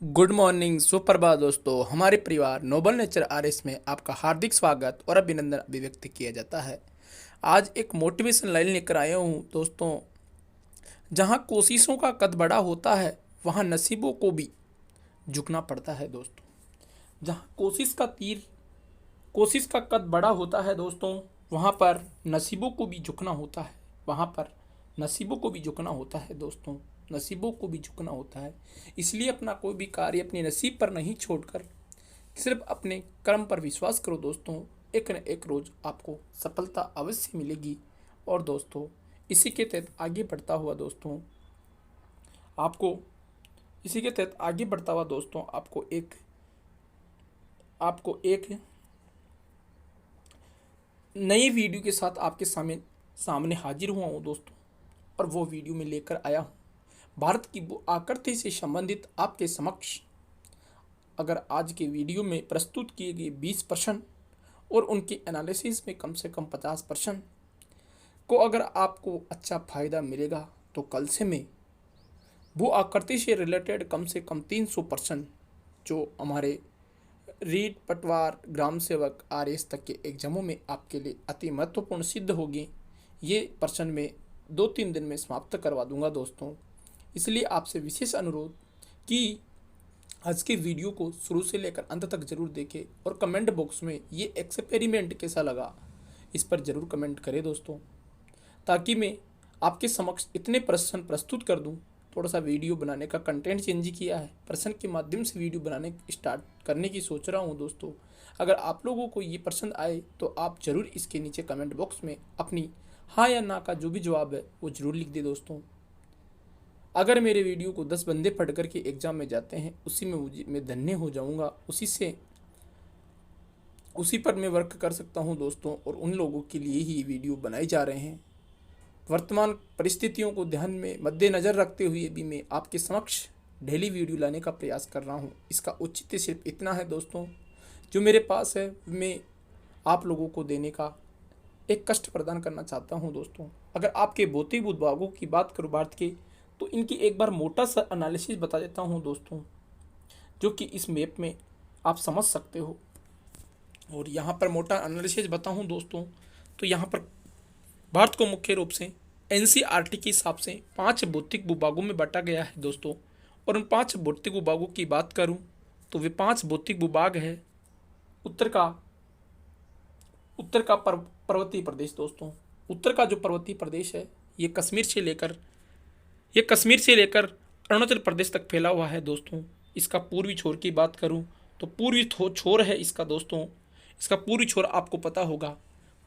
Good morning, सुप्रभात दोस्तों। हमारे परिवार नोबल नेचर आरएस में आपका हार्दिक स्वागत और अभिनंदन अभिव्यक्त किया जाता है। आज एक मोटिवेशन लाइन लेकर आया हूँ दोस्तों। जहाँ कोशिशों का कद बड़ा होता है वहाँ नसीबों को भी झुकना पड़ता है दोस्तों। जहाँ कोशिश का कद बड़ा होता है दोस्तों, वहाँ पर नसीबों को भी झुकना होता है। वहाँ पर नसीबों को भी झुकना होता है दोस्तों, नसीबों को भी झुकना होता है। इसलिए अपना कोई भी कार्य अपने नसीब पर नहीं छोड़कर सिर्फ अपने कर्म पर विश्वास करो दोस्तों। एक न एक रोज़ आपको सफलता अवश्य मिलेगी। और दोस्तों, इसी के तहत आगे बढ़ता हुआ दोस्तों आपको इसी के तहत आगे बढ़ता हुआ दोस्तों आपको एक नई वीडियो के साथ आपके सामने हाजिर हुआ हूँ दोस्तों। और वो वीडियो में लेकर आया हूँ भारत की वो आकृति से संबंधित आपके समक्ष। अगर आज के वीडियो में प्रस्तुत किए गए 20 प्रश्न और उनके एनालिसिस में कम से कम 50 प्रश्न को अगर आपको अच्छा फायदा मिलेगा, तो कल से मैं वो आकृति से रिलेटेड कम से कम 300 प्रश्न जो हमारे रीट पटवार ग्राम सेवक आरएस तक के एग्जामों में आपके लिए अति महत्वपूर्ण सिद्ध होगी, ये प्रश्न में 2-3 दिन में समाप्त करवा दूंगा दोस्तों। इसलिए आपसे विशेष अनुरोध कि आज के वीडियो को शुरू से लेकर अंत तक जरूर देखें और कमेंट बॉक्स में ये एक्सपेरिमेंट कैसा लगा इस पर ज़रूर कमेंट करें दोस्तों, ताकि मैं आपके समक्ष इतने प्रश्न प्रस्तुत कर दूं। थोड़ा सा वीडियो बनाने का कंटेंट चेंज किया है, प्रश्न के माध्यम से वीडियो बनाने स्टार्ट करने की सोच रहा हूं दोस्तों। अगर आप लोगों को ये पसंद आए तो आप ज़रूर इसके नीचे कमेंट बॉक्स में अपनी हाँ या ना का जो भी जवाब है वो ज़रूर लिख दे दोस्तों। अगर मेरे वीडियो को 10 बंदे पढ़ करके एग्ज़ाम में जाते हैं, उसी में मैं धन्य हो जाऊंगा। उसी पर मैं वर्क कर सकता हूं दोस्तों, और उन लोगों के लिए ही वीडियो बनाए जा रहे हैं। वर्तमान परिस्थितियों को ध्यान में मद्देनज़र रखते हुए भी मैं आपके समक्ष डेली वीडियो लाने का प्रयास कर रहा हूं। इसका औचित्य सिर्फ इतना है दोस्तों, जो मेरे पास है मैं आप लोगों को देने का एक कष्ट प्रदान करना चाहता हूं दोस्तों। अगर आपके भौतिक विभागों की बात करूं भारत के, तो इनकी एक बार मोटा सा एनालिसिस बता देता हूं दोस्तों, जो कि इस मैप में आप समझ सकते हो। और यहाँ पर मोटा एनालिसिस बताऊं दोस्तों, तो यहाँ पर भारत को मुख्य रूप से एनसीईआरटी के हिसाब से 5 भौतिक भूभागों में बांटा गया है दोस्तों। और उन 5 भौतिक भूभागों की बात करूं तो वे 5 भौतिक भूभाग है। उत्तर का पर्वतीय प्रदेश दोस्तों। उत्तर का जो पर्वतीय प्रदेश है ये कश्मीर से लेकर अरुणाचल प्रदेश तक फैला हुआ है दोस्तों। इसका पूर्वी छोर की बात करूं तो पूर्वी छोर है इसका दोस्तों। इसका पूर्वी छोर आपको पता होगा,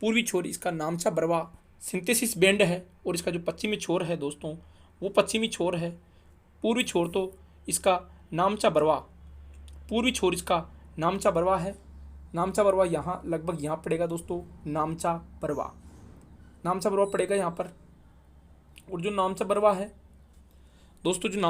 पूर्वी छोर इसका नामचा बरवा सिंथेसिस बैंड है। और इसका जो पश्चिमी छोर है दोस्तों वो पश्चिमी छोर है। पूर्वी छोर तो इसका नामचा बरवा, पूर्वी छोर इसका नामचा बरवा है। नामचा बरवा यहाँ लगभग यहाँ पड़ेगा दोस्तों, नामचा बरवा पड़ेगा यहाँ पर। और जो नामचा बरवा है दोस्तों, जो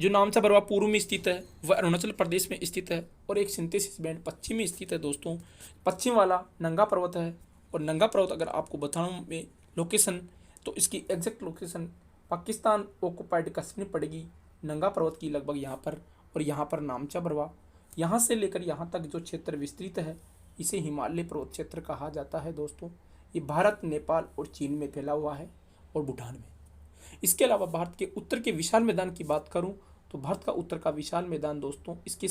नामचा बरवा पूर्व में स्थित है वह अरुणाचल प्रदेश में स्थित है। और एक सिंथेसिस बैंड पश्चिम में स्थित है दोस्तों। पश्चिम वाला नंगा पर्वत है। और नंगा पर्वत अगर आपको बताऊं मैं लोकेशन, तो इसकी exact location Pakistan occupied Kashmir पड़ेगी नंगा पर्वत की लगभग यहाँ पर। और यहाँ पर नामचा बरवा, यहाँ से लेकर यहाँ तक जो क्षेत्र विस्तृत है इसे हिमालय पर्वत क्षेत्र कहा जाता है दोस्तों। ये भारत, नेपाल और चीन में फैला हुआ है, और भूटान में। इसके अलावा भारत के उत्तर के विशाल मैदान की बात करूं तो भारत का उत्तर का विशाल मैदान दोस्तों इसके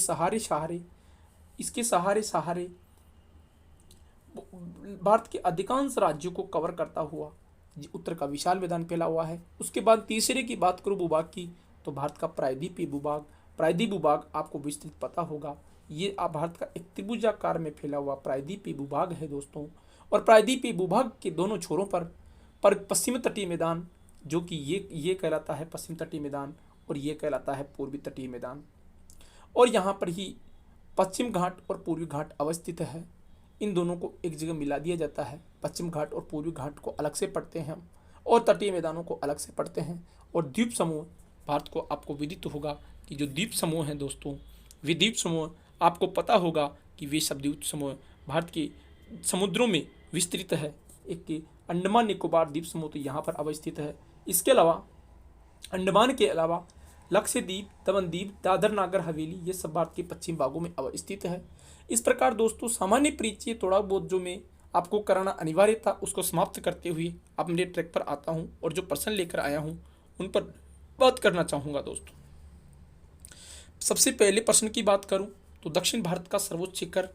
सहारे भारत के अधिकांश राज्यों को कवर करता हुआ उत्तर का विशाल मैदान फैला हुआ है। उसके बाद तीसरे की बात करूं भूभाग की, तो भारत का प्रायद्वीपीय भूभाग आपको विस्तृत पता होगा। ये भारत का एक त्रिभुजाकार में फैला हुआ प्रायद्वीपीय भूभाग है दोस्तों। और प्रायद्वीपीय भूभाग के दोनों छोरों पर पश्चिमी तटीय मैदान, जो कि ये कहलाता है पश्चिम तटीय मैदान और ये कहलाता है पूर्वी तटीय मैदान। और यहाँ पर ही पश्चिम घाट और पूर्वी घाट अवस्थित है। इन दोनों को एक जगह मिला दिया जाता है। पश्चिम घाट और पूर्वी घाट को अलग से पढ़ते हैं हम, और तटीय मैदानों को अलग से पढ़ते हैं। और द्वीप समूह भारत को आपको विदित होगा कि जो द्वीप समूह हैं दोस्तों, वे द्वीप समूह आपको पता होगा कि वे सब द्वीप समूह भारत के समुद्रों में विस्तृत है। एक अंडमान निकोबार द्वीप समूह तो यहाँ पर अवस्थित है। इसके अलावा अंडमान के अलावा लक्षद्वीप, दमनदीप, दादर नागर हवेली, ये सब भारत के पश्चिम भागों में अवस्थित है। इस प्रकार दोस्तों सामान्य परिचय थोड़ा बहुत जो मैं आपको कराना अनिवार्य था उसको समाप्त करते हुए अब मेरे ट्रैक पर आता हूँ और जो प्रश्न लेकर आया हूँ उन पर बात करना चाहूँगा दोस्तों। सबसे पहले प्रश्न की बात करूँ तो दक्षिण भारत का सर्वोच्च शिखर,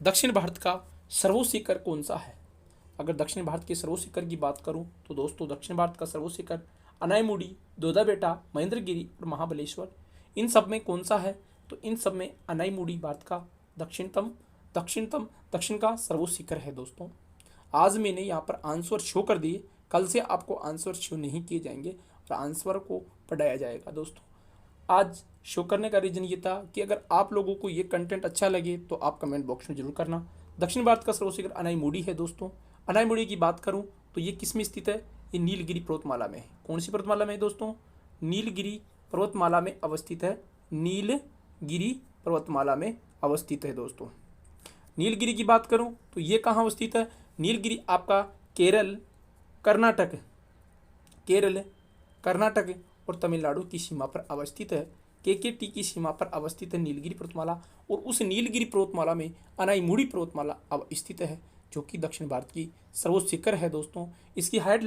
दक्षिण भारत का सर्वोच्च शिखर कौन सा है? अगर दक्षिण भारत के सर्वोच्च शिखर की बात करूं तो दोस्तों दक्षिण भारत का सर्वोच्च शिखर अनाईमुड़ी, दोदाबेटा, महेंद्रगिरी और महाबलेश्वर, इन सब में कौन सा है? तो इन सब में अनाईमुड़ी भारत का दक्षिण का सर्वोच्च शिखर है दोस्तों। आज मैंने यहाँ पर आंसर शो कर दिए, कल से आपको आंसर शो नहीं किए जाएंगे और आंसर को पढ़ाया जाएगा दोस्तों। आज शो करने का रीजन ये था कि अगर आप लोगों को ये कंटेंट अच्छा लगे तो आप कमेंट बॉक्स में जरूर करना। दक्षिण भारत का सर्वोच्च शिखर अनाईमुड़ी है दोस्तों। अनाईमुड़ी की बात करूं तो ये किस में स्थित है? ये नीलगिरी पर्वतमाला में है। कौन सी पर्वतमाला में है दोस्तों? नीलगिरी पर्वतमाला में अवस्थित है। नीलगिरी पर्वतमाला में अवस्थित है दोस्तों। नीलगिरी की बात करूं तो ये कहाँ अवस्थित है? नीलगिरी आपका केरल, कर्नाटक और तमिलनाडु की सीमा पर अवस्थित है। केकेटी की सीमा पर अवस्थित है नीलगिरी पर्वतमाला और उस नीलगिरी पर्वतमाला में अनाईमुड़ी पर्वतमाला अवस्थित है जो कि दक्षिण भारत की सर्वोच्च शिखर है दोस्तों। इसकी हाइट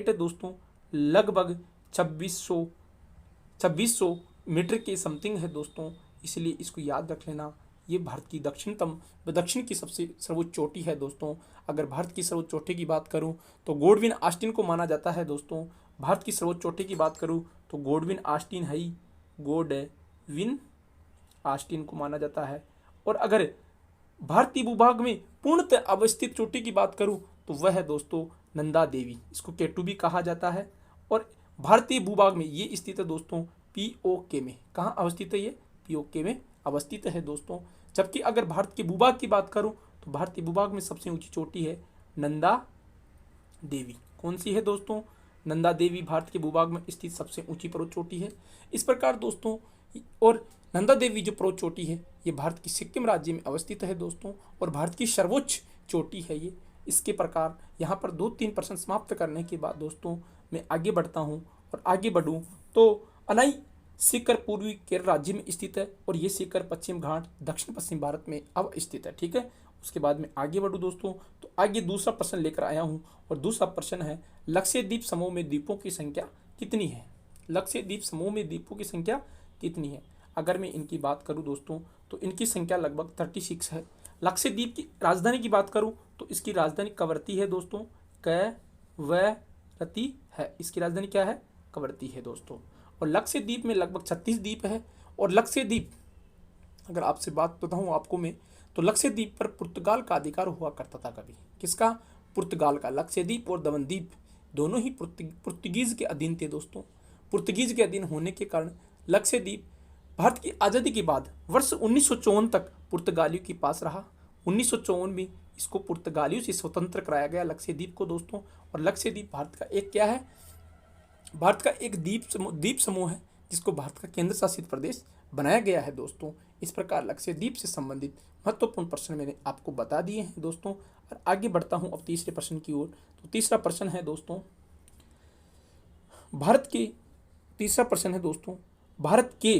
है दोस्तों लगभग 2600 मीटर के समथिंग है दोस्तों। इसलिए इसको याद रख लेना, ये भारत की दक्षिण की सबसे सर्वोच्च चोटी है दोस्तों। अगर भारत की सर्वोच्च चोटी की बात करूं तो गॉडविन ऑस्टिन को माना जाता है दोस्तों। भारत की सर्वोच्च चोटी की बात करूं तो गॉडविन ऑस्टिन को माना जाता है। और अगर भारतीय भूभाग में पूर्णतः अवस्थित चोटी की बात करूं तो वह है दोस्तों नंदा देवी, इसको केटू भी कहा जाता है। और भारतीय भूभाग में ये स्थित है दोस्तों पीओके में। कहाँ अवस्थित है? ये पीओके में अवस्थित है दोस्तों। जबकि अगर भारत के भूभाग की बात करूं तो भारतीय भूभाग में सबसे ऊंची चोटी है नंदा देवी। कौन सी है दोस्तों? नंदा देवी भारत के भूभाग में स्थित सबसे ऊंची पर्वत चोटी है। इस प्रकार दोस्तों, और नंदा देवी जो पर्वत चोटी है ये भारत की सिक्किम राज्य में अवस्थित है दोस्तों और भारत की सर्वोच्च चोटी है ये। इसके प्रकार यहाँ पर 2-3 प्रश्न समाप्त करने के बाद दोस्तों मैं आगे बढ़ता हूँ और आगे बढ़ूँ तो अनाई शिखर पूर्वी केरल राज्य में स्थित है और ये शिखर पश्चिम घाट दक्षिण पश्चिम भारत में अवस्थित है। ठीक है, उसके बाद में आगे बढ़ूँ दोस्तों तो आगे दूसरा प्रश्न लेकर आया हूँ और दूसरा प्रश्न है लक्षद्वीप समूह में द्वीपों की संख्या कितनी है? लक्षद्वीप समूह में द्वीपों की संख्या कितनी है? अगर मैं इनकी बात करूं दोस्तों तो इनकी संख्या लगभग 36 है। लक्षद्वीप की राजधानी की बात करूं तो इसकी राजधानी कवरत्ती है दोस्तों। कवरत्ती है, इसकी राजधानी क्या है? कवरत्ती है दोस्तों। और लक्षद्वीप में लगभग 36 द्वीप है। और लक्षद्वीप, अगर आपसे बात बताऊं आपको मैं, तो लक्षद्वीप पर पुर्तगाल का अधिकार हुआ करता था कभी। किसका? पुर्तगाल का। लक्षद्वीप और दमनद्वीप दोनों ही पुर्तगीज के अधीन थे दोस्तों। पुर्तगीज के अधीन होने के कारण लक्षद्वीप भारत की आज़ादी के बाद वर्ष 1954 तक पुर्तगालियों के पास रहा। 1954 में इसको पुर्तगालियों से स्वतंत्र कराया गया लक्षद्वीप को दोस्तों। और लक्षद्वीप भारत का एक क्या है? भारत का एक द्वीप समूह है जिसको भारत का केंद्र शासित प्रदेश बनाया गया है दोस्तों। इस प्रकार लक्षद्वीप से संबंधित महत्वपूर्ण प्रश्न मैंने आपको बता दिए हैं दोस्तों। और आगे बढ़ता हूं अब तीसरे प्रश्न की ओर। तो तीसरा प्रश्न है दोस्तों भारत के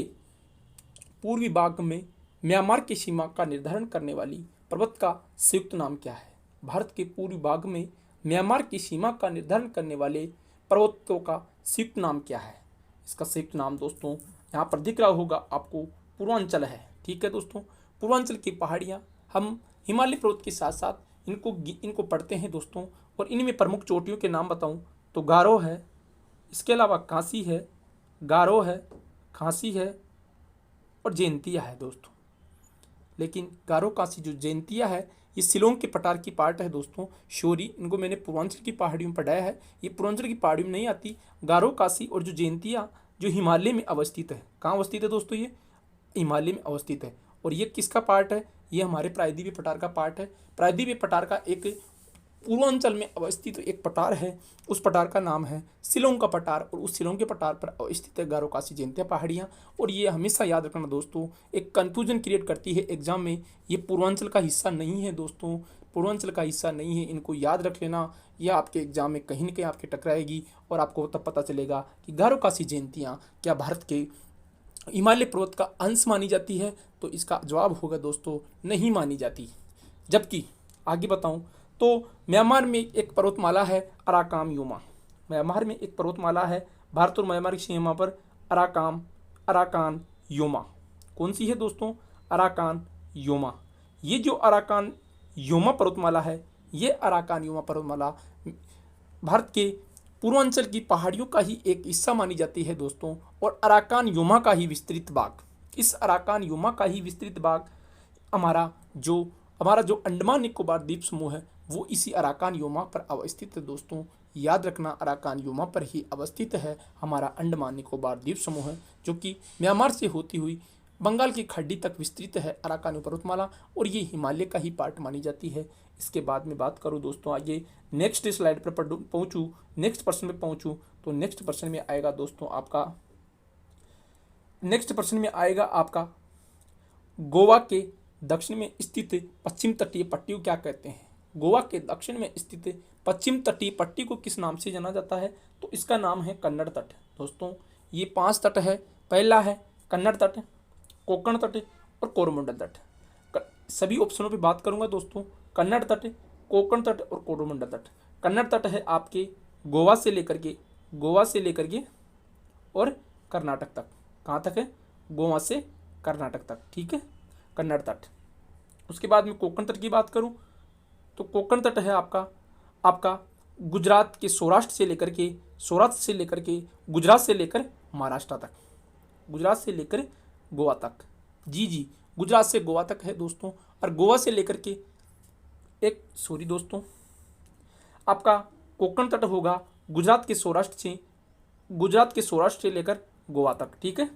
पूर्वी भाग में म्यांमार की सीमा का निर्धारण करने वाली पर्वत का संयुक्त नाम क्या है? भारत के पूर्वी भाग में म्यांमार की सीमा का निर्धारण करने वाले पर्वतों का संयुक्त नाम क्या है? इसका संयुक्त नाम दोस्तों यहाँ पर दिख रहा होगा आपको, पूर्वांचल है। ठीक है दोस्तों, पूर्वांचल की पहाड़ियाँ हम हिमालय पर्वत के साथ साथ इनको पढ़ते हैं दोस्तों। और इनमें प्रमुख चोटियों के नाम बताऊँ तो गारो है, इसके अलावा कांसी है, गारो है, खांसी है और जयंतिया है दोस्तों। लेकिन गारो कांसी जो जयंतिया है ये शिलोंग के पठार की पार्ट है दोस्तों। शोरी, इनको मैंने पूर्वांचल की पहाड़ियों में पढ़ाया है, ये पूर्वांचल की पहाड़ियों में नहीं आती। गारो कांसी और जो जयंतिया जो हिमालय में अवस्थित है। कहाँ अवस्थित है दोस्तों? ये हिमालय में अवस्थित है। और ये किसका पार्ट है? ये हमारे प्रायद्वीपीय पठार का पार्ट है। प्रायद्वीपीय पठार का एक पूर्वांचल में अवस्थित एक पठार है, उस पठार का नाम है शिलोंग का पठार। और उस शिलोंग के पठार पर स्थित है गारो कांसी जयंतिया पहाड़ियाँ। और ये हमेशा याद रखना दोस्तों, एक कन्फ्यूजन क्रिएट करती है एग्जाम में। ये पूर्वांचल का हिस्सा नहीं है दोस्तों। पूर्वांचल का हिस्सा नहीं है। इनको याद रख लेना, यह आपके एग्जाम में कहीं न कहीं आपके टकराएगी और आपको तब पता चलेगा कि गारो-खासी जयंतियाँ क्या भारत के हिमालय पर्वत का अंश मानी जाती है। तो इसका जवाब होगा दोस्तों नहीं मानी जाती। जबकि आगे बताऊं तो म्यांमार में एक पर्वतमाला है अराकाम योमा। म्यांमार में एक पर्वतमाला है, भारत और म्यांमार की सीमा पर अराकान योमा। कौन सी है दोस्तों? Arakan Yoma. ये जो अराकान योमा पर्वतमाला है, ये अराकान योमा पर्वतमाला भारत के पूर्वांचल की पहाड़ियों का ही एक हिस्सा मानी जाती है दोस्तों, और अराकान योमा का ही विस्तृत भाग, इस अराकान योमा का ही विस्तृत भाग हमारा जो अंडमान निकोबार द्वीप समूह है वो इसी अराकान योमा पर अवस्थित है दोस्तों। याद रखना, अराकान योमा पर ही अवस्थित है हमारा अंडमान निकोबार द्वीप समूह, जो कि म्यांमार से होती हुई बंगाल की खाड़ी तक विस्तृत है अराकान पर्वतमाला, और ये हिमालय का ही पार्ट मानी जाती है। इसके बाद में बात करूँ दोस्तों, आगे नेक्स्ट स्लाइड पर पहुँचूँ, नेक्स्ट पर्सन में पहुँचूँ, तो नेक्स्ट पर्सन में आएगा दोस्तों आपका गोवा के दक्षिण में स्थित पश्चिम तटीय पट्टी को क्या कहते हैं? गोवा के दक्षिण में स्थित पश्चिम तटीय पट्टी को किस नाम से जाना जाता है? तो इसका नाम है कन्नड़ तट। दोस्तों ये 5 तट है। पहला है कन्नड़ तट, कोंकण तट और कोरोमंडल तट। सभी ऑप्शनों पे बात करूंगा दोस्तों। कन्नड़ तट, कोंकण तट और कोरोमंडल तट। कन्नड़ तट है आपके गोवा से लेकर के और कर्नाटक तक। कहाँ तक है? गोवा से कर्नाटक तक, ठीक है, कन्नड़ तट। उसके बाद में कोंकण तट की बात करूं तो कोंकण तट है आपका गुजरात के सौराष्ट्र से लेकर के गुजरात से लेकर महाराष्ट्र तक, गुजरात से लेकर गोवा तक। जी गुजरात से गोवा तक है दोस्तों। और गोवा से लेकर के आपका कोंकण तट होगा गुजरात के सौराष्ट्र से लेकर गोवा तक, ठीक है,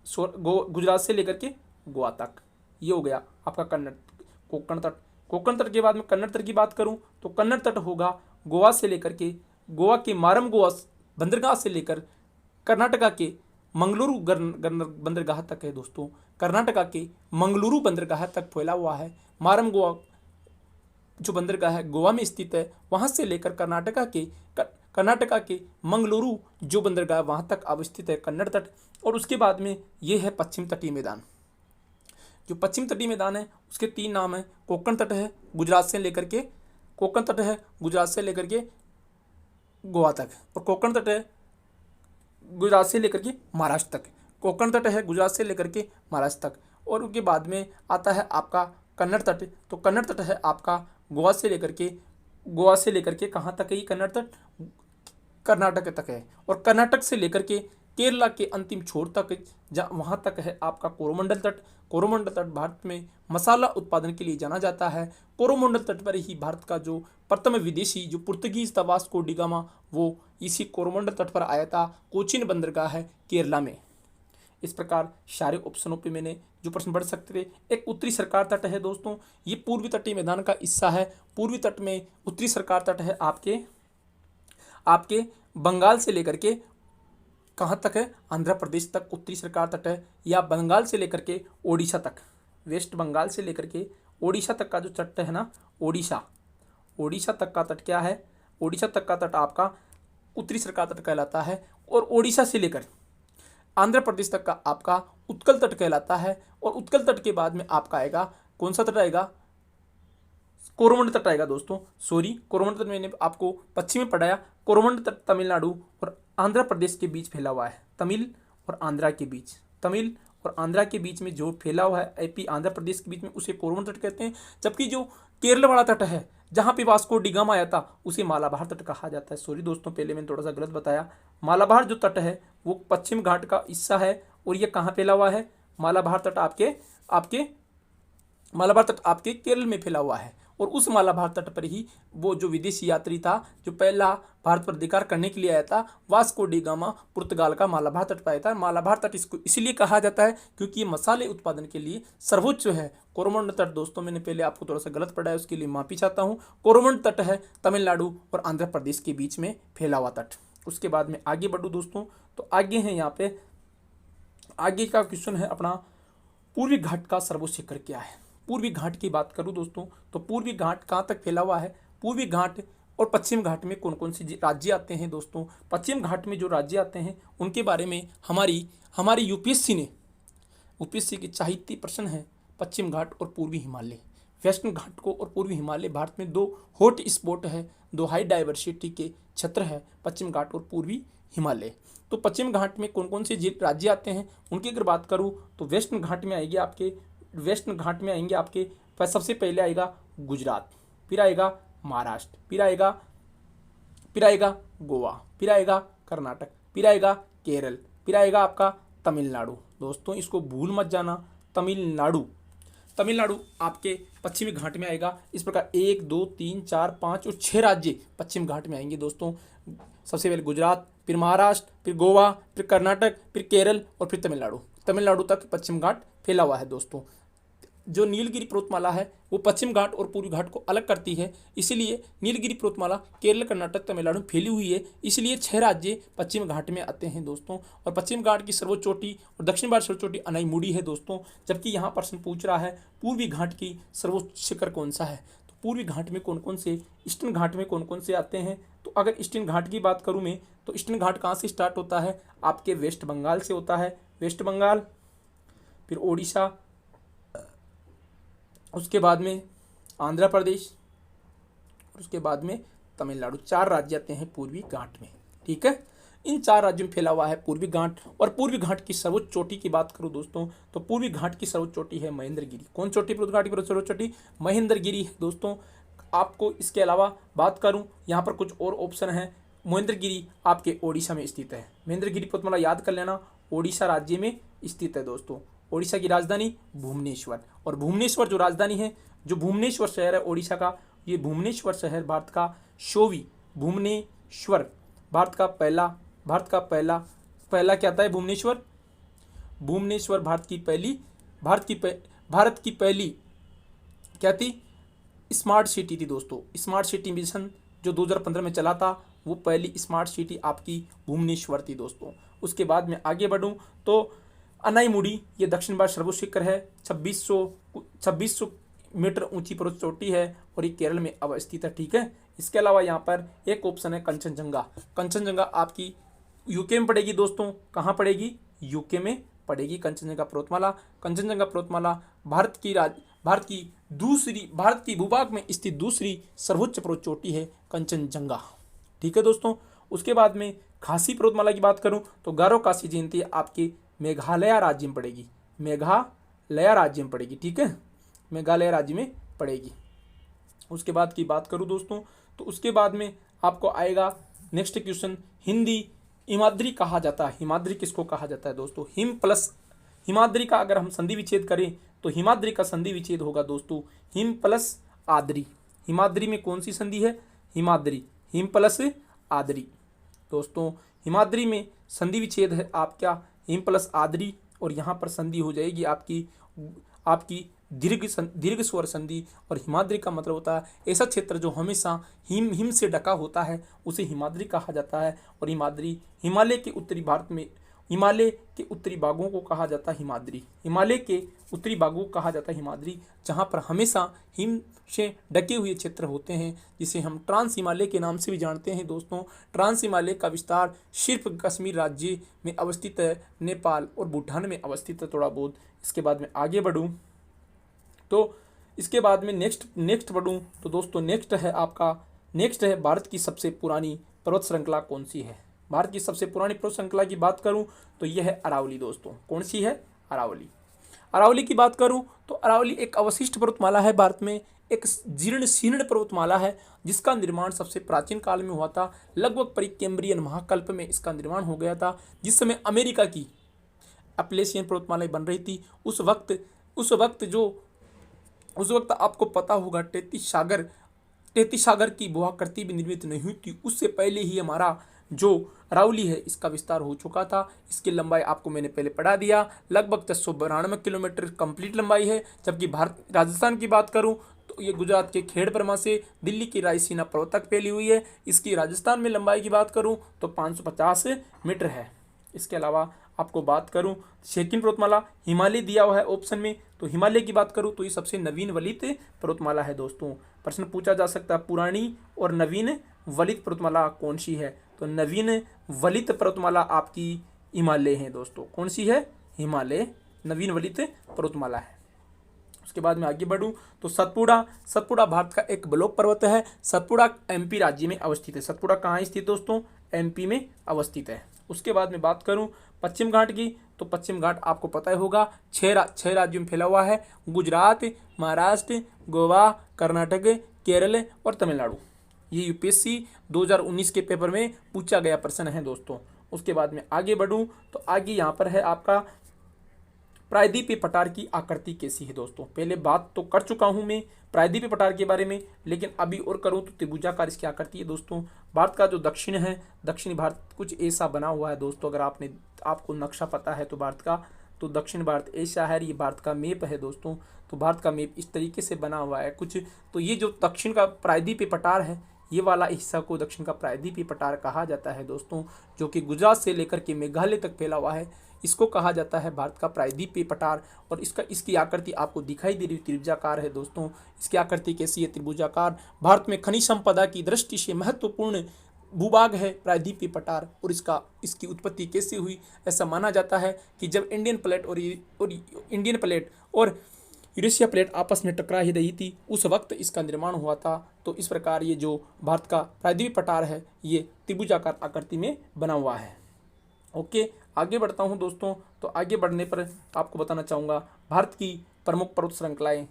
गुजरात से लेकर के गोवा तक। ये हो गया आपका कोंकण तट। कोंकण तट के बाद में कन्नड़ तट की बात करूं तो कन्नड़ तट होगा गोवा के मारम गोवा बंदरगाह से लेकर कर्नाटका के मंगलुरु बंदरगाह तक है दोस्तों। कर्नाटका के मंगलुरु बंदरगाह तक फैला हुआ है। मारम गोवा जो बंदरगाह है गोवा में स्थित है, वहां से लेकर कर्नाटका के मंगलुरु जो बंदरगाह वहां तक अवस्थित है कन्नड़ तट। और उसके बाद में ये है पश्चिम तटीय मैदान। जो पश्चिम तटीय मैदान है उसके 3 नाम है। कोंकण तट है गुजरात से लेकर के गोवा तक, और कोंकण तट है गुजरात से लेकर के महाराष्ट्र तक। कोंकण तट है गुजरात से लेकर के महाराष्ट्र तक। और उसके बाद में आता है आपका कन्नड़ तट। तो कन्नड़ तट है आपका गोवा से लेकर के कहाँ तक है? ये कन्नड़ तट कर्नाटक तक है। और कर्नाटक से लेकर के केरला के अंतिम छोर तक वहाँ तक है आपका कोरोमंडल तट। कोरोमंडल तट भारत में मसाला उत्पादन के लिए जाना जाता है। कोरोमंडल तट पर ही भारत का जो प्रथम विदेशी जो पुर्तगीज था वास्को डी गामा, वो इसी कोरोमंडल तट पर आया था। कोचीन बंदरगाह है केरला में। इस प्रकार सारे ऑप्शनों पे मैंने जो प्रश्न पढ़ सकते थे। एक उत्तरी सरकार तट है दोस्तों, ये पूर्वी तटीय मैदान का हिस्सा है। पूर्वी तट में उत्तरी सरकार तट है आपके बंगाल से लेकर के कहाँ तक है? आंध्र प्रदेश तक उत्तरी सरकार तट है। या बंगाल से लेकर के ओडिशा तक, वेस्ट बंगाल से लेकर के ओडिशा तक का जो तट है ना, ओडिशा तक का तट क्या है? ओडिशा तक का तट आपका उत्तरी सरकार तट कहलाता है। और ओडिशा से लेकर आंध्र प्रदेश तक का आपका उत्कल तट कहलाता है। और उत्कल तट के बाद में आपका आएगा कौन सा तट आएगा? कोरोमंडल तट आएगा दोस्तों। कोरोमंडल तट मैंने आपको पश्चिम में पढ़ाया। कोरोमंडल तट तमिलनाडु और आंध्र प्रदेश के बीच फैला हुआ है। तमिल और आंध्रा के बीच में जो फैला हुआ है, एपी आंध्र प्रदेश के बीच में, उसे कोरोमंडल तट कहते हैं। जबकि जो केरल वाला तट है जहाँ पे वास्को डी गामा आया था, उसे मालाबार तट कहा जाता है। दोस्तों, पहले मैंने थोड़ा सा गलत बताया। मालाबार जो तट है वो पश्चिम घाट का हिस्सा है। और ये कहाँ फैला हुआ है? मालाबार तट आपके केरल में फैला हुआ है। और उस मालाबार तट पर ही वो जो विदेशी यात्री था जो पहला भारत पर अधिकार करने के लिए आया था, वास्को डी गामा, पुर्तगाल का मालाबार तट पर आया था। मालाबार तट इसको इसलिए कहा जाता है क्योंकि ये मसाले उत्पादन के लिए सर्वोच्च है। कोरोमंडल तट दोस्तों मैंने पहले आपको थोड़ा सा गलत पढ़ा है, उसके लिए माफी चाहता हूँ। कोरोमंडल तट है तमिलनाडु और आंध्र प्रदेश के बीच में फैला हुआ तट। उसके बाद में आगे बढ़ूँ दोस्तों, तो आगे है यहाँ पे आगे का क्वेश्चन है अपना, पूर्वी घाट का सर्वोच्च शिखर क्या है? पूर्वी घाट की बात करूं दोस्तों तो पूर्वी घाट कहाँ तक फैला हुआ है, पूर्वी घाट और पश्चिम घाट में कौन कौन से राज्य आते हैं दोस्तों। पश्चिम घाट में जो राज्य आते हैं उनके बारे में हमारी हमारी यूपीएससी की 40 प्रश्न है। पश्चिम घाट और पूर्वी हिमालय, वेस्टर्न घाट को और पूर्वी हिमालय भारत में 2 हॉट स्पॉट है, 2 हाई डाइवर्सिटी के क्षेत्र है, पश्चिम घाट और पूर्वी हिमालय। तो पश्चिम घाट में कौन कौन से राज्य आते हैं उनकी अगर बात करूं तो वेस्टर्न घाट में आएंगे आपके सबसे पहले आएगा गुजरात, फिर आएगा महाराष्ट्र, फिर आएगा गोवा, फिर आएगा कर्नाटक, फिर आएगा केरल, फिर आएगा आपका तमिलनाडु। दोस्तों इसको भूल मत जाना, तमिलनाडु आपके पश्चिमी घाट में आएगा। इस प्रकार 1 2 3 4 5 और 6 राज्य पश्चिम घाट में आएंगे दोस्तों। सबसे पहले गुजरात, फिर महाराष्ट्र, फिर गोवा, फिर कर्नाटक, फिर केरल और फिर तमिलनाडु तक पश्चिम घाट फैला हुआ है दोस्तों। जो नीलगिरी पर्वतमाला है वो पश्चिम घाट और पूर्वी घाट को अलग करती है, इसीलिए नीलगिरी पर्वतमाला केरल, कर्नाटक, तमिलनाडु में फैली हुई है, इसलिए 6 राज्य पश्चिम घाट में आते हैं दोस्तों। और पश्चिम घाट की सर्वोच्च चोटी और दक्षिण भारत सर्वोच्च चोटी अनाईमुड़ी है दोस्तों। जबकि यहाँ प्रश्न पूछ रहा है पूर्वी घाट की सर्वोच्च शिखर कौन सा है, तो पूर्वी घाट में कौन कौन से, ईस्टर्न घाट में कौन कौन से आते हैं। तो अगर ईस्टर्न घाट की बात करूँ मैं तो ईस्टर्न घाट कहाँ से स्टार्ट होता है, आपके वेस्ट बंगाल से होता है, वेस्ट बंगाल, फिर ओडिशा, उसके बाद में आंध्र प्रदेश और उसके बाद में तमिलनाडु। 4 राज्य आते हैं पूर्वी घाट में, ठीक है। इन 4 राज्यों में फैला हुआ है पूर्वी घाट। और पूर्वी घाट की सर्वोच्च चोटी की बात करूं दोस्तों तो पूर्वी घाट की सर्वोच्च चोटी है महेंद्रगिरी। कौन चोटी पूर्वी घाट की सर्वोच्च चोटी, महेंद्रगिरी है दोस्तों। आपको इसके अलावा बात करूं यहाँ पर कुछ और ऑप्शन है। महेंद्रगिरी आपके ओडिशा में स्थित है, महेंद्रगिरी पर्वतमाला याद कर लेना, ओडिशा राज्य में स्थित है दोस्तों। ओडिशा की राजधानी भुवनेश्वर, और भुवनेश्वर जो राजधानी है, जो भुवनेश्वर शहर है ओडिशा का, ये भुवनेश्वर शहर भारत का भुवनेश्वर भारत का पहला क्या आता है, भुवनेश्वर भारत की पहली क्या थी, स्मार्ट सिटी थी दोस्तों। स्मार्ट सिटी मिशन जो 2015 में चला था, वो पहली स्मार्ट सिटी आपकी भुवनेश्वर थी दोस्तों। उसके बाद में आगे बढ़ूं तो अनाईमुड़ी, ये दक्षिण भारत सर्वोच्च शिखर है, 2600 मीटर ऊंची पर्वत चोटी है और ये केरल में अवस्थित है, ठीक है। इसके अलावा यहाँ पर एक ऑप्शन है कंचनजंगा आपकी यूके में पड़ेगी दोस्तों। कहाँ पड़ेगी, यूके में पड़ेगी कंचनजंगा पर्वतमाला भारत की भूभाग में स्थित दूसरी सर्वोच्च पर्वत चोटी है कंचनजंगा, ठीक है दोस्तों। उसके बाद में खासी पर्वतमाला की बात करूं तो गारो खासी जयंती आपकी मेघालय राज्य में पड़ेगी, ठीक है, मेघालय राज्य में पड़ेगी। उसके बाद की बात करूं दोस्तों तो उसके बाद में आपको आएगा नेक्स्ट क्वेश्चन, हिमाद्री कहा जाता है। हिमाद्री किसको कहा जाता है दोस्तों, हिम प्लस हिमाद्री का अगर हम संधि विच्छेद करें तो हिमाद्री का संधि विच्छेद होगा दोस्तों हिम प्लस आद्री। हिमाद्री में कौन सी संधि है, हिम प्लस आद्री दोस्तों। हिमाद्री में संधि विच्छेद है आपका हिम प्लस आद्री, और यहाँ पर संधि हो जाएगी आपकी दीर्घ स्वर संधि। और हिमाद्री का मतलब होता है ऐसा क्षेत्र जो हमेशा हिम से ढका होता है, उसे हिमाद्री कहा जाता है। और हिमालय के उत्तरी भारत में हिमालय के उत्तरी भागों को कहा जाता है हिमाद्री, जहाँ पर हमेशा हिम से ढके हुए क्षेत्र होते हैं, जिसे हम ट्रांस हिमालय के नाम से भी जानते हैं दोस्तों। ट्रांस हिमालय का विस्तार सिर्फ कश्मीर राज्य में अवस्थित है, नेपाल और भूटान में अवस्थित है थोड़ा बहुत। इसके बाद में आगे बढ़ूँ तो इसके बाद में नेक्स्ट बढ़ूँ तो दोस्तों नेक्स्ट है भारत की सबसे पुरानी पर्वत श्रृंखला कौन सी है। भारत की सबसे पुरानी पर्वत श्रृंखला की बात करूं तो यह है अरावली दोस्तों। कौन सी है, अरावली की बात करूं तो अरावली एक अवशिष्ट पर्वतमाला है, भारत में एक जीर्ण शीर्ण पर्वतमाला है, जिसका निर्माण सबसे प्राचीन काल में हुआ था। लगभग परिकेम्ब्रियन महाकल्प में इसका निर्माण हो गया था, जिस समय अमेरिका की अपलेशियन पर्वतमाला बन रही थी। उस वक्त आपको पता होगा तैतीस सागर की भूआकृति भी निर्मित नहीं हुई थी। उससे पहले ही हमारा जो अरावली है इसका विस्तार हो चुका था। इसकी लंबाई आपको मैंने पहले पढ़ा दिया, लगभग 392 किलोमीटर कंप्लीट लंबाई है। जबकि राजस्थान की बात करूं तो ये गुजरात के खेड़ब्रह्मा से दिल्ली की रायसीना पर्वत तक फैली हुई है। इसकी राजस्थान में लंबाई की बात करूं तो 550 मीटर है। इसके अलावा आपको बात करूं सेकंड पर्वतमाला हिमालय दिया हुआ है ऑप्शन में, तो हिमालय की बात करूं तो ये सबसे नवीन वलित पर्वतमाला है दोस्तों। प्रश्न पूछा जा सकता है पुरानी और नवीन वलित पर्वतमाला कौन सी है, तो नवीन वलित पर्वतमाला आपकी हिमालय है दोस्तों। कौन सी है? हिमालय नवीन वलित पर्वतमाला है। उसके बाद में आगे बढ़ूं तो सतपुड़ा भारत का एक ब्लॉक पर्वत है। सतपुड़ा एमपी राज्य में अवस्थित है। सतपुड़ा कहाँ स्थित दोस्तों? एमपी में अवस्थित है। उसके बाद में बात करूं पश्चिम घाट की, तो पश्चिम घाट आपको पता ही होगा छह राज्यों में फैला हुआ है। गुजरात, महाराष्ट्र, गोवा, कर्नाटक, केरल और तमिलनाडु। ये यूपीएससी 2019 के पेपर में पूछा गया प्रश्न है दोस्तों। उसके बाद में आगे बढ़ूं तो आगे यहाँ पर है आपका प्रायद्वीपीय पठार की आकृति कैसी है दोस्तों। पहले बात तो कर चुका हूं मैं प्रायद्वीपीय पठार के बारे में, लेकिन अभी और करूं तो त्रिभुजाकार इसकी आकृति है दोस्तों। भारत का जो दक्षिण है, दक्षिणी भारत कुछ ऐसा बना हुआ है दोस्तों। अगर आपको नक्शा पता है तो भारत का, तो दक्षिण भारत ऐसा है। ये भारत का मैप है दोस्तों। तो भारत का मैप इस तरीके से बना हुआ है कुछ। तो ये जो दक्षिण का प्रायद्वीपीय पठार है, ये वाला हिस्सा को दक्षिण का प्रायद्वीपीय पठार कहा जाता है दोस्तों, जो कि गुजरात से लेकर के मेघालय तक फैला हुआ है। इसको कहा जाता है भारत का प्रायद्वीपीय पठार। और इसकी आकृति आपको दिखाई दे रही त्रिभुजाकार है दोस्तों। इसकी आकृति कैसी है? त्रिभुजाकार। भारत में खनिज संपदा की दृष्टि से महत्वपूर्ण भूभाग है प्रायद्वीपीय पठार। और इसकी उत्पत्ति कैसे हुई? ऐसा माना जाता है कि जब इंडियन प्लेट और यूरेशिया प्लेट आपस में टकरा ही रही थी, उस वक्त इसका निर्माण हुआ था। तो इस प्रकार ये जो भारत का प्रायद्वीपीय पठार है, ये त्रिभुजाकार आकृति में बना हुआ है। ओके, आगे बढ़ता हूं दोस्तों। तो आगे बढ़ने पर आपको बताना चाहूँगा भारत की प्रमुख पर्वत श्रृंखलाएं।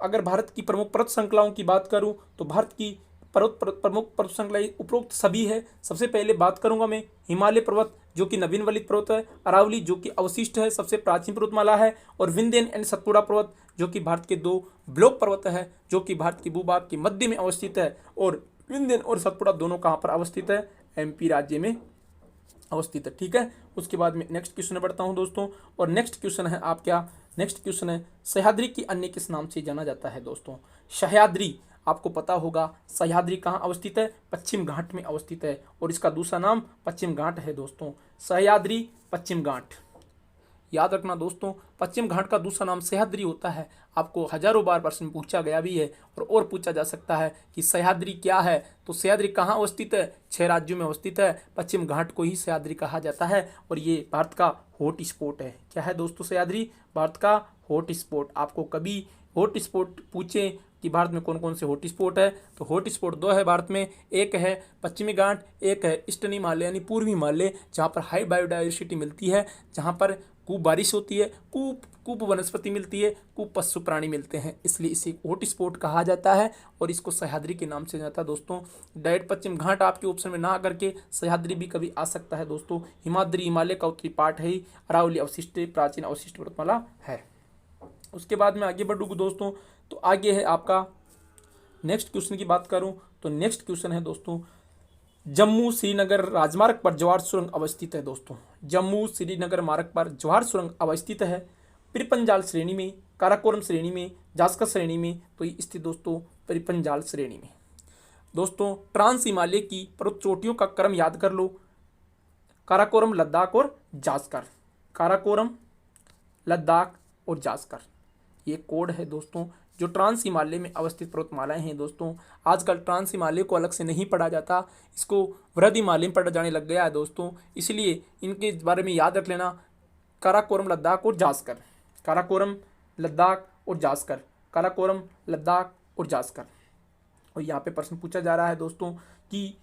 अगर भारत की प्रमुख पर्वत श्रृंखलाओं की बात करूं तो भारत की प्रमुख पर्वत श्रृंखलाएं उपरोक्त सभी है। सबसे पहले बात करूंगा मैं हिमालय पर्वत, जो कि नवीन वलित पर्वत है। अरावली, जो कि अवशिष्ट है, सबसे प्राचीन पर्वतमाला है। और विंध्यन एंड सतपुड़ा पर्वत, जो कि भारत के दो ब्लॉक पर्वत है, जो कि भारत के भूभाग के मध्य में अवस्थित है। और विंध्यन और सतपुड़ा दोनों कहाँ पर अवस्थित है? एमपी राज्य में अवस्थित है। ठीक है। उसके बाद में नेक्स्ट क्वेश्चन बढ़ता हूं दोस्तों। और नेक्स्ट क्वेश्चन है नेक्स्ट क्वेश्चन है सह्याद्री की अन्य किस नाम से जाना जाता है दोस्तों? सह्याद्री आपको पता होगा। सह्याद्री कहाँ अवस्थित है? पश्चिम घाट में अवस्थित है। और इसका दूसरा नाम पश्चिम घाट है दोस्तों। सह्याद्री पश्चिम घाट, याद रखना दोस्तों। पश्चिम घाट का दूसरा नाम सह्याद्री होता है। आपको हजारों बार प्रश्न पूछा गया भी है और पूछा जा सकता है कि सह्याद्री क्या है। तो सह्याद्री कहाँ अवस्थित है? 6 राज्यों में अवस्थित है। पश्चिम घाट को ही सह्याद्री कहा जाता है। और ये भारत का हॉट स्पॉट है। क्या है दोस्तों? सह्याद्री भारत का हॉट स्पॉट। आपको कभी हॉट स्पॉट पूछे कि भारत में कौन कौन से हॉट स्पॉट है, तो हॉट स्पॉट 2 है भारत में। एक है पश्चिमी घाट, एक है ईस्टर्न हिमालय यानी पूर्वी हिमालय, जहाँ पर हाई बायोडाइवर्सिटी मिलती है, जहाँ पर खूब बारिश होती है, खूब वनस्पति मिलती है, खूब पशु प्राणी मिलते हैं, इसलिए इसे हॉट स्पॉट कहा जाता है। और इसको सह्याद्री के नाम से जाता है दोस्तों। डायरेक्ट पश्चिम घाट आपके ऑप्शन में ना करके सह्याद्री भी कभी आ सकता है दोस्तों। हिमाद्री हिमालय का उत्तरी पार्ट है। अरावली अवशिष्ट प्राचीन अवशिष्ट पर्वतमाला है। उसके बाद में आगे बढ़ूँ दोस्तों, तो आगे है आपका नेक्स्ट क्वेश्चन की बात करूं तो नेक्स्ट क्वेश्चन है दोस्तों जम्मू श्रीनगर राजमार्ग पर जवाहर सुरंग अवस्थित है दोस्तों। जम्मू श्रीनगर मार्ग पर जवाहर सुरंग अवस्थित है। पिरपंजाल श्रेणी में, काराकोरम श्रेणी में, जास्कर श्रेणी में, तो ये स्थित दोस्तों पिरपंजाल श्रेणी में। दोस्तों ट्रांस हिमालय की पर्वत चोटियों का क्रम याद कर लो। काराकोरम, लद्दाख और जास्कर। काराकोरम, लद्दाख और जास्कर, ये कोड है दोस्तों जो ट्रांस हिमालय में अवस्थित पर्वतमालाएं हैं दोस्तों। आजकल ट्रांस हिमालय को अलग से नहीं पढ़ा जाता, इसको वृहद हिमालय में पढ़ा जाने लग गया है दोस्तों। इसलिए इनके बारे में याद रख लेना, काराकोरम, लद्दाख और जास्कर। काराकोरम, लद्दाख और जास्कर। काराकोरम, लद्दाख और जास्कर। और यहाँ पे प्रश्न पूछा जा रहा है दोस्तों कि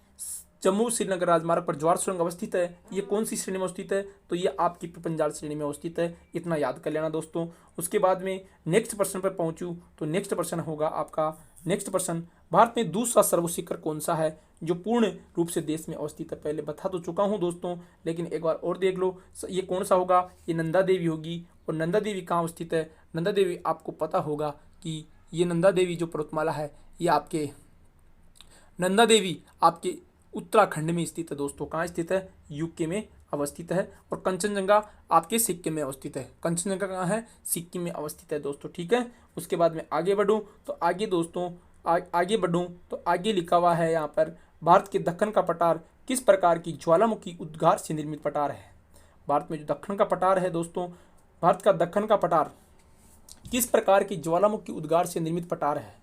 जम्मू श्रीनगर राजमार्ग पर जवाहर सुरंग अवस्थित है, ये कौन सी श्रेणी में अवस्थित है? तो ये आपकी पिरपंजाल श्रेणी में अवस्थित है। इतना याद कर लेना दोस्तों। उसके बाद में नेक्स्ट प्रश्न पर पहुंचूं तो नेक्स्ट प्रश्न होगा आपका नेक्स्ट प्रश्न, भारत में दूसरा सर्वोच्च शिखर कौन सा है जो पूर्ण रूप से देश में अवस्थित है? पहले बता तो चुका हूं दोस्तों, लेकिन एक बार और देख लो। ये कौन सा होगा? ये नंदा देवी होगी। और नंदा देवी कहाँ अवस्थित है? नंदा देवी आपको पता होगा कि ये नंदा देवी जो पर्वतमाला है, ये आपके नंदा देवी आपके उत्तराखंड में स्थित है दोस्तों। कहाँ स्थित है? यूके में अवस्थित है। और कंचनजंगा आपके सिक्किम में अवस्थित है। कंचनजंगा कहाँ है? सिक्किम में अवस्थित है दोस्तों। ठीक है। उसके बाद में आगे बढ़ूँ तो आगे दोस्तों आगे बढ़ूँ तो आगे लिखा हुआ है यहाँ पर भारत के दक्कन का पठार किस प्रकार की ज्वालामुखी उद्गार से निर्मित पठार है? भारत में जो दक्कन का पठार है दोस्तों, भारत का दक्कन का पठार किस प्रकार की ज्वालामुखी उद्गार से निर्मित पठार है?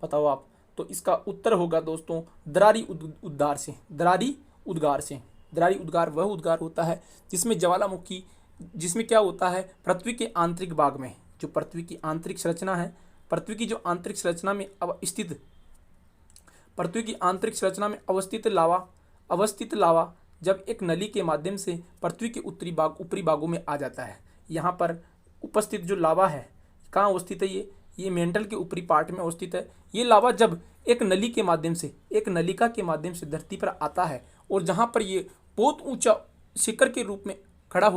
बताओ आप। तो इसका उत्तर होगा दोस्तों दरारी उद्गार से। दरारी उद्गार से। दरारी उद्गार वह उद्गार होता है जिसमें ज्वालामुखी, जिसमें क्या होता है, पृथ्वी के आंतरिक भाग में जो पृथ्वी की आंतरिक संरचना है, पृथ्वी की जो आंतरिक संरचना में अवस्थित, पृथ्वी की आंतरिक संरचना में अवस्थित लावा जब एक नली के माध्यम से पृथ्वी के ऊपरी भागों में आ जाता है। यहाँ पर उपस्थित जो लावा है, कहाँ अवस्थित है? ये मेंटल के ऊपरी पार्ट में अवस्थित है। ये लावा जब एक नली के माध्यम से, एक नलिका के माध्यम से धरती पर आता है और जहाँ पर ये बहुत ऊंचा शिखर के रूप में खड़ा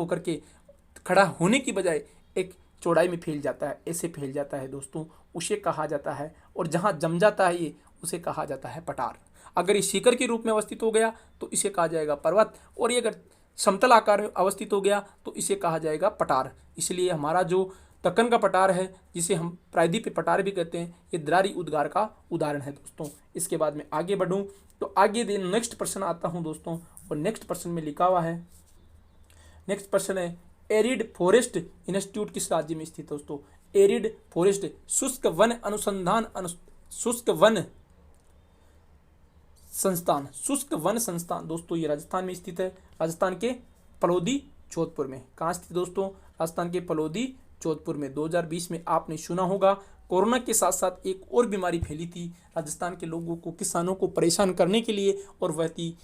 होने की बजाय एक चौड़ाई में फैल जाता है, ऐसे फैल जाता है दोस्तों, उसे कहा जाता है, और जहाँ जम जाता है ये, उसे कहा जाता है पठार। अगर ये शिखर के रूप में अवस्थित हो गया तो इसे कहा जाएगा पर्वत, और ये अगर समतल आकार में अवस्थित हो गया तो इसे कहा जाएगा पठार। इसलिए हमारा जो दक्कन का पठार है, जिसे हम प्रायद्वीपीय पठार भी कहते हैं, ये दरारी उद्गार का उदाहरण है दोस्तों। इसके बाद में आगे बढ़ूं तो आगे नेक्स्ट प्रश्न आता हूं दोस्तों, और नेक्स्ट प्रश्न में लिखा हुआ है, नेक्स्ट प्रश्न है एरिड फॉरेस्ट इंस्टीट्यूट किस राज्य में स्थित है दोस्तों? एरिड फॉरेस्ट, शुष्क वन अनुसंधान शुष्क वन संस्थान, शुष्क वन संस्थान दोस्तों, ये राजस्थान में स्थित है। राजस्थान के पलौदी जोधपुर में। कहाँ स्थित दोस्तों? राजस्थान के पलौदी जोधपुर में। 2020 में आपने सुना होगा कोरोना के साथ साथ एक और बीमारी फैली थी राजस्थान के लोगों को, किसानों को परेशान करने के लिए, और वह थी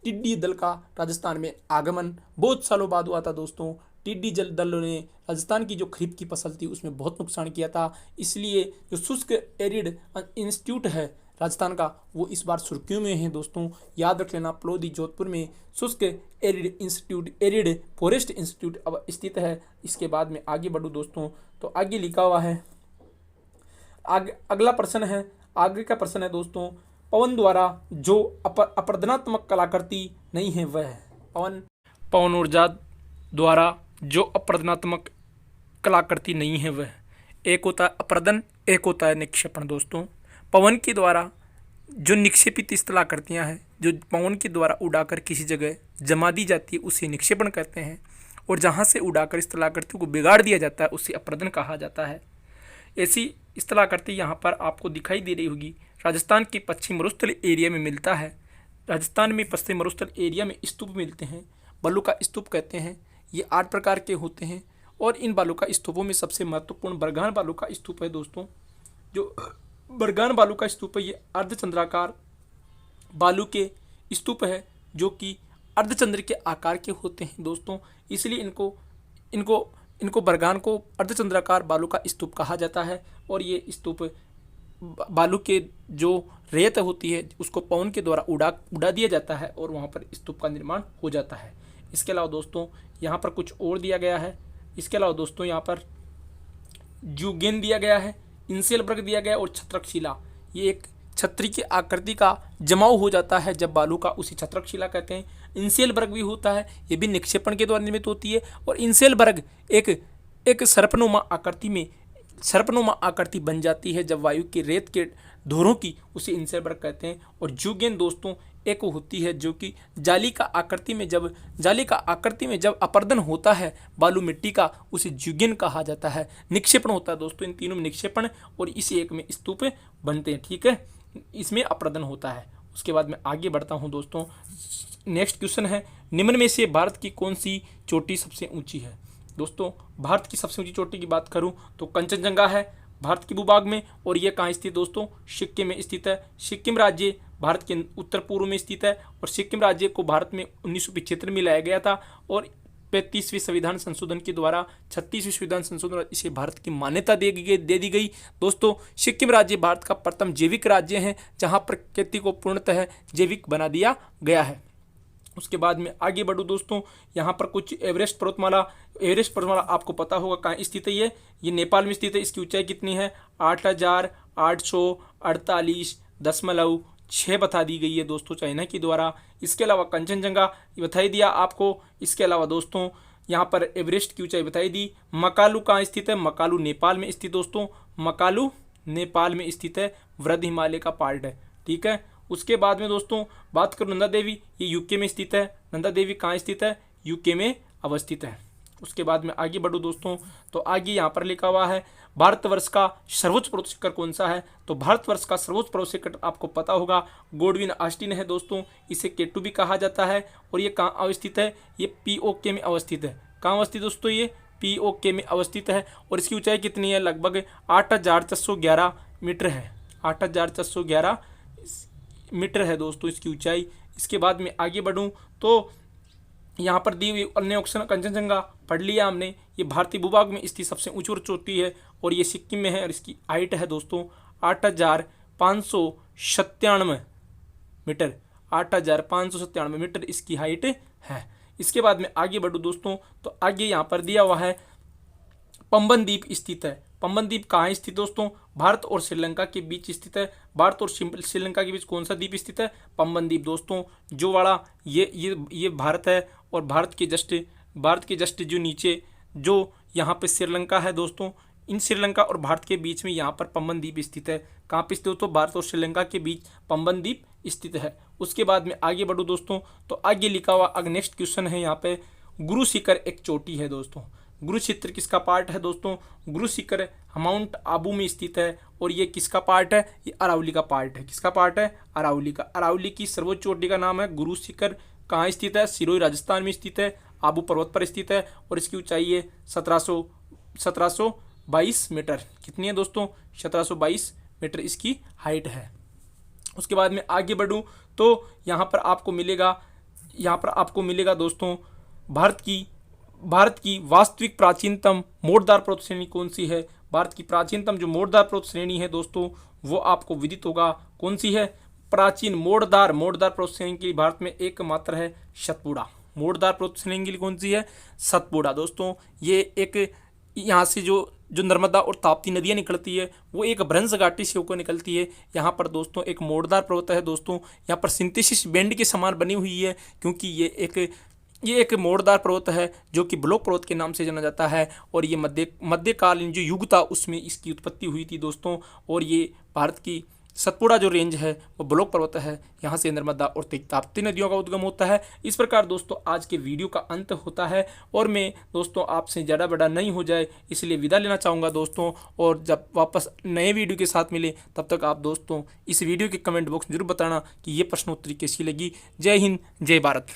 टिड्डी दल का राजस्थान में आगमन। बहुत सालों बाद हुआ था दोस्तों। टिड्डी दल ने राजस्थान की जो खरीफ की फसल थी उसमें बहुत नुकसान किया था। इसलिए जो शुष्क एरिड इंस्टीट्यूट है राजस्थान का, वो इस बार सुर्खियों में है दोस्तों। याद रख लेना, पलौदी जोधपुर में शुष्क arid institute, arid forest institute अब स्थित है। इसके बाद में आगे बढ़ूँ दोस्तों तो आगे लिखा हुआ है, अगला प्रश्न है, आगे का प्रश्न है दोस्तों, पवन द्वारा जो अपर्दनात्मक कलाकृति नहीं है वह है। पवन ऊर्जा द्वारा जो अपर्दनात्मक कलाकृति नहीं है वह, एक होता है अपर्दन, एक होता है निक्षेपण दोस्तों। पवन के द्वारा जो निक्षेपित कलाकृतियाँ हैं, जो पवन के द्वारा उड़ाकर किसी जगह जमा दी जाती है, उसे निक्षेपण कहते हैं, और जहाँ से उड़ाकर इस कलाकृति को बिगाड़ दिया जाता है उसे अपर्दन कहा जाता है। ऐसी इस कलाकृति यहाँ पर आपको दिखाई दे रही होगी, राजस्थान के पश्चिम मरुस्थल एरिया में मिलता है। राजस्थान में पश्चिम मरुस्थल एरिया में स्तूप मिलते हैं, बालू का स्तूप कहते हैं। ये 8 प्रकार के होते हैं, और इन बालू का स्तूपों में सबसे महत्वपूर्ण बरगान बालू का स्तूप है दोस्तों। जो बरगान बालू का स्तूप है, ये अर्धचंद्राकार बालू के स्तूप है, जो कि अर्धचंद्र के आकार के होते हैं दोस्तों। इसलिए इनको बरगान को अर्धचंद्राकार बालू का स्तूप कहा जाता है। और ये स्तूप बालू के जो रेत होती है उसको पवन के द्वारा उड़ा दिया जाता है, और वहाँ पर स्तूप का निर्माण हो जाता है। इसके अलावा दोस्तों यहाँ पर कुछ और दिया गया है। इसके अलावा दोस्तों यहाँ पर जुगेन दिया गया है, इंसेलबर्ग दिया गया, और छत्रकशिला। ये एक छत्री की आकृति का जमाव हो जाता है जब बालू का, उसी छत्रकशिला कहते हैं। इंसेलबर्ग भी होता है, ये भी निक्षेपण के द्वारा निर्मित होती है। और इंसेलबर्ग एक सर्पनुमा आकृति बन जाती है जब वायु के रेत के धोरों की, उसे इंसेलबर्ग कहते हैं। और जुगेन दोस्तों एक होती है जो कि जाली का आकृति में जब अपर्दन होता है बालू मिट्टी का, उसे जुगेन कहा जाता है। निक्षेपण होता है दोस्तों, इन तीनों में निक्षेपण और इस एक में स्तूप बनते हैं, ठीक है, इसमें अपर्दन होता है। उसके बाद मैं आगे बढ़ता हूं दोस्तों। नेक्स्ट क्वेश्चन है, निम्न में से भारत की कौन सी चोटी सबसे ऊंची है? दोस्तों भारत की सबसे ऊंची चोटी की बात करूं तो कंचनजंगा है भारत के भूभाग में, और ये कहाँ स्थित दोस्तों? सिक्किम में स्थित है। सिक्किम राज्य भारत के उत्तर पूर्व में स्थित है, और सिक्किम राज्य को भारत में 1975 में लाया गया था, और 35वें संविधान संशोधन के द्वारा 36वें संविधान संशोधन इसे भारत की मान्यता दे दी गई। दोस्तों सिक्किम राज्य भारत का प्रथम जैविक राज्य है, जहाँ प्रकृति को पूर्णतः जैविक बना दिया गया है। उसके बाद में आगे बढ़ूँ दोस्तों, यहाँ पर कुछ एवरेस्ट पर्वतमाला आपको पता होगा कहाँ स्थित है। ये नेपाल में स्थित है। इसकी ऊंचाई कितनी है? 8,848.6 बता दी गई है दोस्तों चाइना के द्वारा। इसके अलावा कंचनजंगा बताई दिया आपको। इसके अलावा दोस्तों यहाँ पर एवरेस्ट की ऊंचाई बताई दी। मकालू कहाँ स्थित है? मकालू नेपाल में स्थित दोस्तों, मकालू नेपाल में स्थित है, वृद्ध हिमालय का पार्ट है, ठीक है। उसके बाद में दोस्तों बात करूँ नंदा देवी, ये यूके में स्थित है। नंदा देवी कहाँ स्थित है? यूके में अवस्थित है। उसके बाद में आगे बढ़ूँ दोस्तों, तो आगे यहाँ पर लिखा हुआ है भारतवर्ष का सर्वोच्च पर्वत शिखर कौन सा है? तो भारतवर्ष का सर्वोच्च पर्वत शिखर आपको पता होगा गोडविन ऑस्टिन है दोस्तों। इसे केटू भी कहा जाता है। और ये कहाँ अवस्थित है? ये पीओके में अवस्थित है। कहाँ अवस्थित दोस्तों? ये पीओके में अवस्थित है। और इसकी ऊंचाई कितनी है? लगभग 8,411 मीटर है। 8,411 मीटर है दोस्तों इसकी ऊंचाई। इसके बाद में आगे बढ़ूँ तो यहाँ पर दी हुई अन्य ऑप्शन कंचनजंगा पढ़ लिया हमने। ये भारतीय भूभाग में स्थित सबसे ऊंची चोटी है और ये सिक्किम में है। और इसकी हाइट है दोस्तों 8,597 मीटर। 8,597 मीटर इसकी हाइट है। इसके बाद में आगे बढ़ूँ दोस्तों, तो आगे यहाँ पर दिया हुआ है पंबन द्वीप स्थित है। पंबन द्वीप कहाँ स्थित दोस्तों? भारत और श्रीलंका के बीच स्थित है। भारत और श्रीलंका के बीच कौन सा द्वीप स्थित है? पंबन द्वीप दोस्तों। जो वाला ये भारत है और भारत के जस्ट जो नीचे जो यहाँ पे श्रीलंका है दोस्तों, इन श्रीलंका और भारत के बीच में यहाँ पर पंबन द्वीप स्थित है। कहाँ पे स्थित दोस्तों? भारत और श्रीलंका के बीच पंबन द्वीप स्थित है। उसके बाद में आगे बढ़ूँ दोस्तों, तो आगे लिखा हुआ अगर नेक्स्ट क्वेश्चन है यहाँ पे, गुरु शिखर एक चोटी है दोस्तों। गुरु शिखर किसका पार्ट है दोस्तों? गुरु शिखर माउंट आबू में स्थित है। और ये किसका पार्ट है? ये अरावली का पार्ट है। किसका पार्ट है? अरावली का। अरावली की सर्वोच्च चोटी का नाम है गुरु शिखर। कहाँ स्थित है? सिरोही राजस्थान में स्थित है। आबू पर्वत पर स्थित है। और इसकी ऊंचाई है 1722 मीटर। कितनी है दोस्तों? 1722 मीटर इसकी हाइट है। उसके बाद में आगे बढ़ूँ तो यहाँ पर आपको मिलेगा दोस्तों भारत की वास्तविक प्राचीनतम मोड़दार पर्वत श्रेणी कौन सी है? भारत की प्राचीनतम जो मोड़दार पर्वत श्रेणी है दोस्तों, वो आपको विदित होगा कौन सी है? प्राचीन मोड़दार पर्वत श्रेणी के लिए भारत में एकमात्र है सतपुड़ा। मोड़दार पर्वत श्रेणी के लिए कौन सी है? सतपुड़ा दोस्तों। ये एक यहाँ से जो नर्मदा और ताप्ती नदियाँ निकलती है वो एक भ्रंश घाटी से होकर निकलती है। यहाँ पर दोस्तों एक मोड़दार पर्वत है दोस्तों। यहाँ पर सिंथेसिस बैंड के समान बनी हुई है, क्योंकि ये एक मोड़दार पर्वत है जो कि ब्लॉक पर्वत के नाम से जाना जाता है। और ये मध्यकालीन जो युग था उसमें इसकी उत्पत्ति हुई थी दोस्तों। और ये भारत की सतपुड़ा जो रेंज है वो ब्लॉक पर्वत है। यहाँ से नर्मदा और ताप्ती नदियों का उद्गम होता है। इस प्रकार दोस्तों आज के वीडियो का अंत होता है। और मैं दोस्तों आपसे ज़्यादा बड़ा नहीं हो जाए इसलिए विदा लेना चाहूँगा दोस्तों। और जब वापस नए वीडियो के साथ मिले तब तक आप दोस्तों इस वीडियो के कमेंट बॉक्स में जरूर बताना कि ये प्रश्नोत्तरी कैसी लगी। जय हिंद, जय भारत।